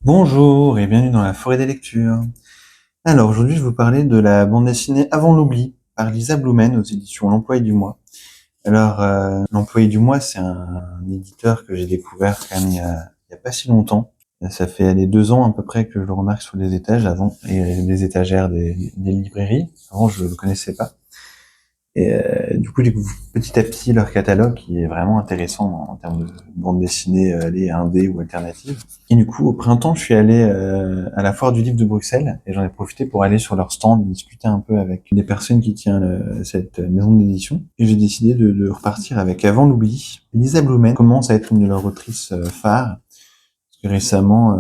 Bonjour et bienvenue dans la forêt des lectures. Alors aujourd'hui je vais vous parler de la bande dessinée Avant l'oubli par Lisa Blumen aux éditions L'Employé du mois. Alors L'Employé du mois, c'est un éditeur que j'ai découvert quand même il y a pas si longtemps. Ça fait 2 ans à peu près que je le remarque sur les étages avant et les étagères des librairies. Avant je le connaissais pas. Et du coup, petit à petit, leur catalogue qui est vraiment intéressant en termes de bande dessinée, les indé ou alternative. Et du coup, au printemps, je suis allé à la foire du livre de Bruxelles et j'en ai profité pour aller sur leur stand et discuter un peu avec les personnes qui tiennent cette maison d'édition. Et j'ai décidé de repartir avec Avant l'oubli. Lisa Blumen commence à être une de leurs autrices phares. Parce que récemment,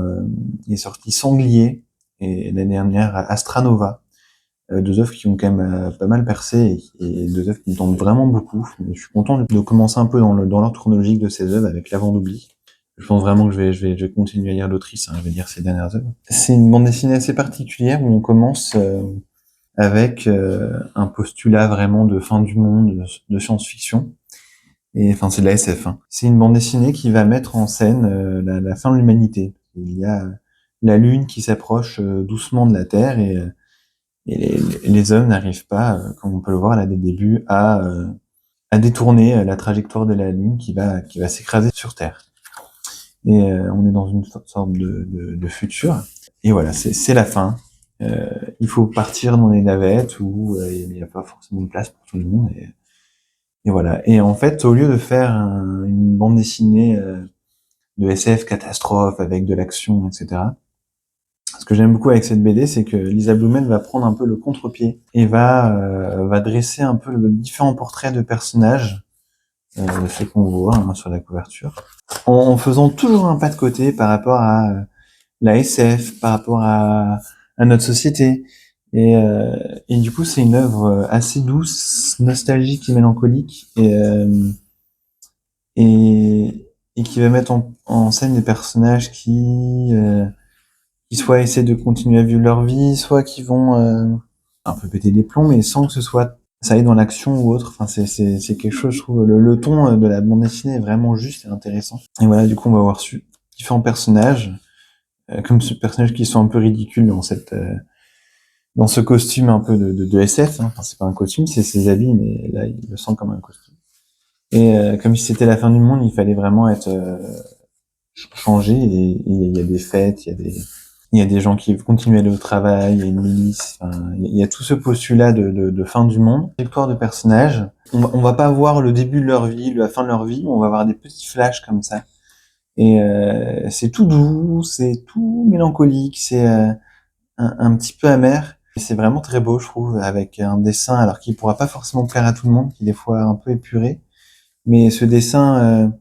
il est sorti Sanglier et l'année dernière Astranova. Deux œuvres qui ont quand même pas mal percé et deux œuvres qui me tentent vraiment beaucoup. Mais je suis content de commencer un peu dans l'ordre chronologique de ces œuvres avec l'Avant d'oubli. Je pense vraiment que je vais continuer à lire l'autrice, je vais lire ses dernières œuvres. C'est une bande dessinée assez particulière où on commence avec un postulat vraiment de fin du monde, de science-fiction. Et enfin, c'est de la SF. C'est une bande dessinée qui va mettre en scène la fin de l'humanité. Il y a la Lune qui s'approche doucement de la Terre et les hommes n'arrivent pas, comme on peut le voir là dès le début, à détourner la trajectoire de la Lune qui va s'écraser sur Terre. Et on est dans une sorte de futur. Et voilà, c'est la fin. Il faut partir dans les navettes où il n'y a pas forcément de place pour tout le monde. Et voilà. Et en fait, au lieu de faire une bande dessinée de SF catastrophe avec de l'action, etc., ce que j'aime beaucoup avec cette BD, c'est que Lisa Blumen va prendre un peu le contre-pied et va dresser un peu le différents portraits de personnages, ceux qu'on voit sur la couverture, en faisant toujours un pas de côté par rapport à la SF, par rapport à notre société. Et du coup, c'est une œuvre assez douce, nostalgique et mélancolique, et qui va mettre en scène des personnages qui soit essaient de continuer à vivre leur vie, soit qui vont un peu péter les plombs, mais sans que ça aille dans l'action ou autre. Enfin, c'est quelque chose, je trouve, le ton de la bande dessinée est vraiment juste et intéressant. Et voilà, du coup, on va voir différents personnages, comme ce personnage qui sont un peu ridicules dans ce costume un peu de SF. Enfin, c'est pas un costume, c'est ses habits, mais là, il le sent comme un costume. Et comme si c'était la fin du monde, il fallait vraiment être changé. Et il y a des fêtes, il y a des gens qui continuent à aller au travail, il y a une milice, enfin, il y a tout ce postulat de fin du monde. Victoire de personnages. On va pas voir le début de leur vie, la fin de leur vie, on va avoir des petits flashs comme ça. Et c'est tout doux, c'est tout mélancolique, c'est un petit peu amer. Et c'est vraiment très beau, je trouve, avec un dessin, alors qu'il pourra pas forcément plaire à tout le monde, qui est des fois un peu épuré. Mais ce dessin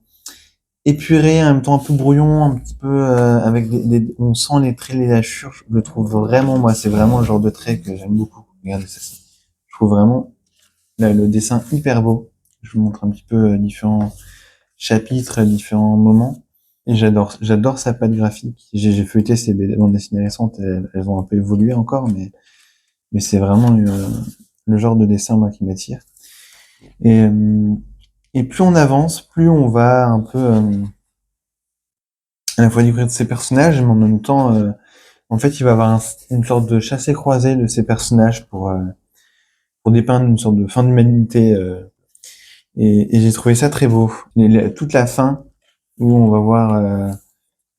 épuré, en même temps un peu brouillon, un petit peu avec on sent les traits, les hachures. Je le trouve vraiment, moi, c'est vraiment le genre de trait que j'aime beaucoup. Regardez ça. Je trouve vraiment là, le dessin hyper beau. Je vous montre un petit peu différents chapitres, différents moments. Et j'adore sa patte graphique. J'ai feuilleté ces bandes dessinées récentes, elles ont un peu évolué encore, mais c'est vraiment le genre de dessin, moi, qui m'attire. Et, euh, et plus on avance, plus on va un peu à la fois découvrir de ces personnages, mais en même temps, en fait, il va y avoir une sorte de chassé-croisé de ces personnages pour dépeindre une sorte de fin d'humanité. Et j'ai trouvé ça très beau. Toute la fin, où on va voir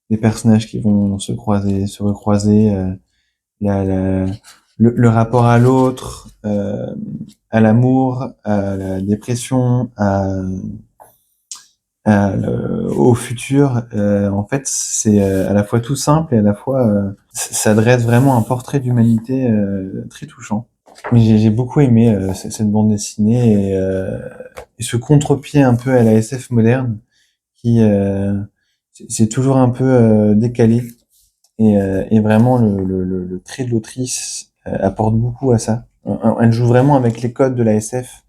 des personnages qui vont se croiser, se recroiser, la, la, le rapport à l'autre, à l'amour, à la dépression, au futur. En fait, c'est à la fois tout simple et à la fois ça dresse vraiment un portrait d'humanité très touchant. Mais j'ai beaucoup aimé cette bande dessinée et ce contre-pied un peu à la SF moderne qui c'est toujours un peu décalé et vraiment le trait de l'autrice apporte beaucoup à ça. Elle joue vraiment avec les codes de la SF,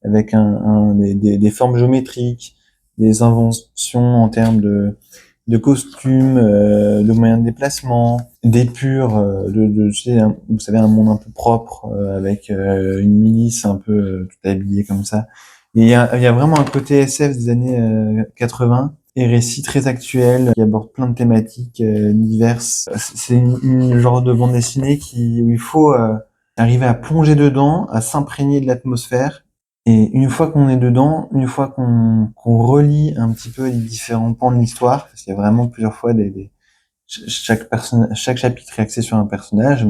avec des formes géométriques, des inventions en termes de costumes, de moyens de déplacement, d'épure, tu sais, vous savez, un monde un peu propre, avec une milice un peu tout habillée comme ça. Et il y a vraiment un côté SF des années 80, et récits très actuels qui abordent plein de thématiques diverses. C'est une genre de bande dessinée où il faut arriver à plonger dedans, à s'imprégner de l'atmosphère. Et une fois qu'on est dedans, une fois qu'on relie un petit peu les différents pans de l'histoire, parce qu'il y a vraiment plusieurs fois chaque chapitre est axé sur un personnage,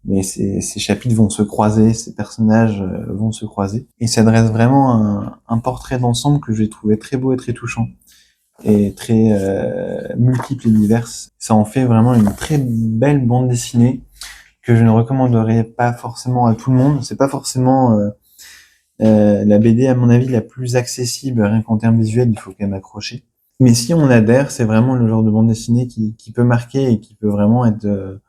mais ces chapitres vont se croiser, ces personnages vont se croiser, et ça dresse vraiment un portrait d'ensemble que j'ai trouvé très beau et très touchant, et très multiple et diverse. Ça en fait vraiment une très belle bande dessinée que je ne recommanderais pas forcément à tout le monde. C'est pas forcément la BD, à mon avis, la plus accessible, rien qu'en termes visuels, il faut quand même accrocher. Mais si on adhère, c'est vraiment le genre de bande dessinée qui peut marquer et qui peut vraiment être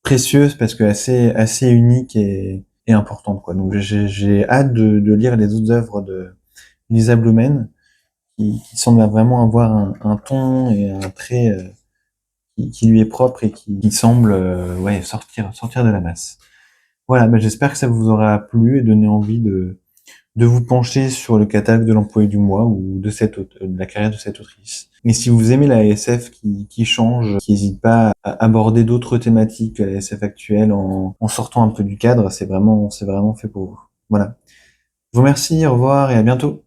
précieuse parce que assez unique et importante, quoi. Donc j'ai hâte de lire les autres œuvres de Lisa Blumen qui semble vraiment avoir un ton et un trait qui lui est propre et qui semble ouais sortir de la masse. Voilà, bah, j'espère que ça vous aura plu et donné envie de vous pencher sur le catalogue de l'employé du mois ou de la carrière de cette autrice. Et si vous aimez la SF qui change, qui n'hésite pas à aborder d'autres thématiques que la SF actuelle en sortant un peu du cadre, c'est vraiment fait pour vous. Voilà. Je vous remercie, au revoir et à bientôt.